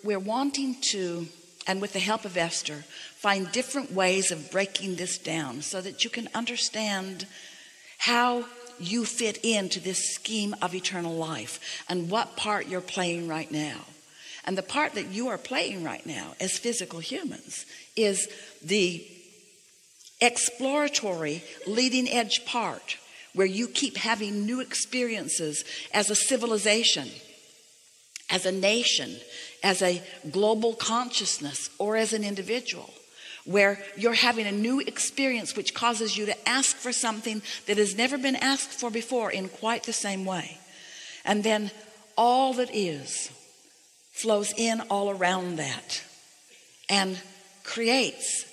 wanting to, and with the help of Esther, find different ways of breaking this down so that you can understand how you fit into this scheme of eternal life and what part you're playing right now. And the part that you are playing right now as physical humans is the exploratory leading edge part, where you keep having new experiences as a civilization, as a nation, as a global consciousness, or as an individual, where you're having a new experience which causes you to ask for something that has never been asked for before in quite the same way. And then all that is flows in all around that and creates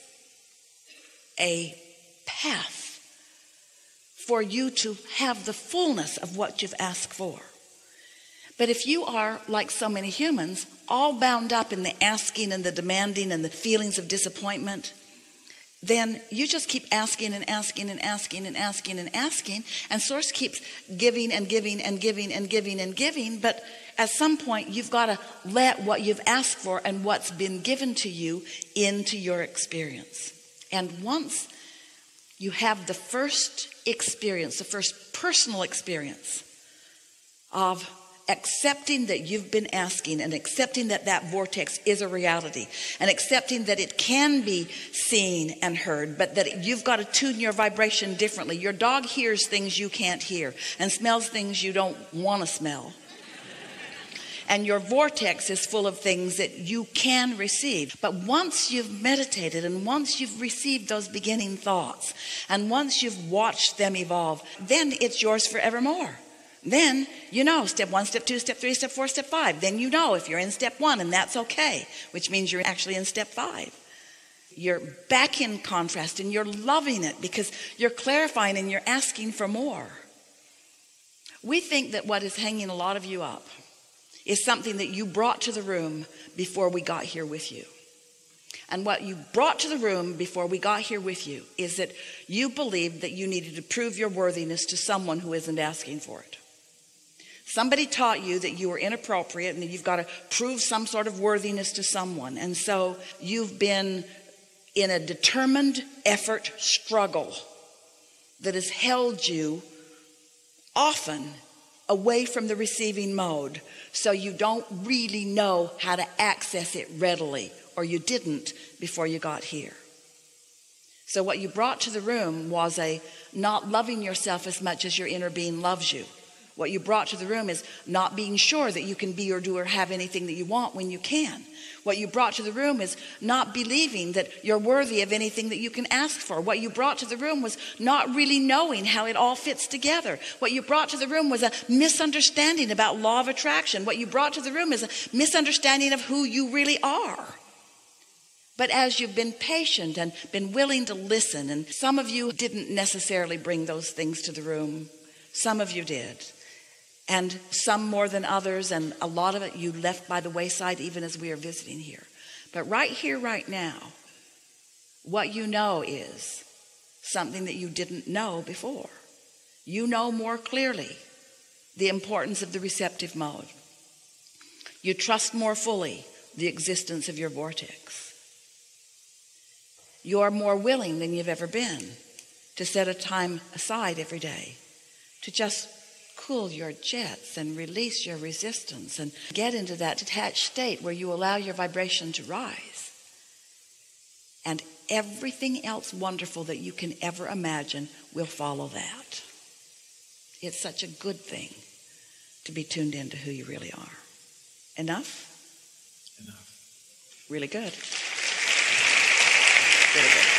a path for you to have the fullness of what you've asked for. But if you are, like so many humans, all bound up in the asking and the demanding and the feelings of disappointment, then you just keep asking and asking and asking and asking and asking, and Source keeps giving and giving and giving and giving and giving. But at some point, you've got to let what you've asked for and what's been given to you into your experience. And once you have the first experience, the first personal experience of accepting that you've been asking, and accepting that that vortex is a reality, and accepting that it can be seen and heard, but that you've got to tune your vibration differently. Your dog hears things you can't hear and smells things you don't want to smell. And your vortex is full of things that you can receive. But once you've meditated, and once you've received those beginning thoughts, and once you've watched them evolve, then it's yours forevermore. Then you know step 1, step 2, step 3, step 4, step 5. Then you know if you're in step 1, and that's okay, which means you're actually in step 5. You're back in contrast, and you're loving it because you're clarifying and you're asking for more. We think that what is hanging a lot of you up is something that you brought to the room before we got here with you. And what you brought to the room before we got here with you is that you believed that you needed to prove your worthiness to someone who isn't asking for it. Somebody taught you that you were inappropriate and that you've got to prove some sort of worthiness to someone. And so you've been in a determined effort struggle that has held you often away from the receiving mode, so you don't really know how to access it readily, or you didn't before you got here. So what you brought to the room was a not loving yourself as much as your inner being loves you. What you brought to the room is not being sure that you can be or do or have anything that you want when you can. What you brought to the room is not believing that you're worthy of anything that you can ask for. What you brought to the room was not really knowing how it all fits together. What you brought to the room was a misunderstanding about law of attraction. What you brought to the room is a misunderstanding of who you really are. But as you've been patient and been willing to listen, and some of you didn't necessarily bring those things to the room, some of you did. And some more than others, and a lot of it you left by the wayside even as we are visiting here. But right here, right now, what you know is something that you didn't know before. You know more clearly the importance of the receptive mode. You trust more fully the existence of your vortex. You are more willing than you've ever been to set a time aside every day to just cool your jets and release your resistance and get into that detached state where you allow your vibration to rise. And everything else wonderful that you can ever imagine will follow that. It's such a good thing to be tuned into who you really are. Enough? Enough. Really good. Really good.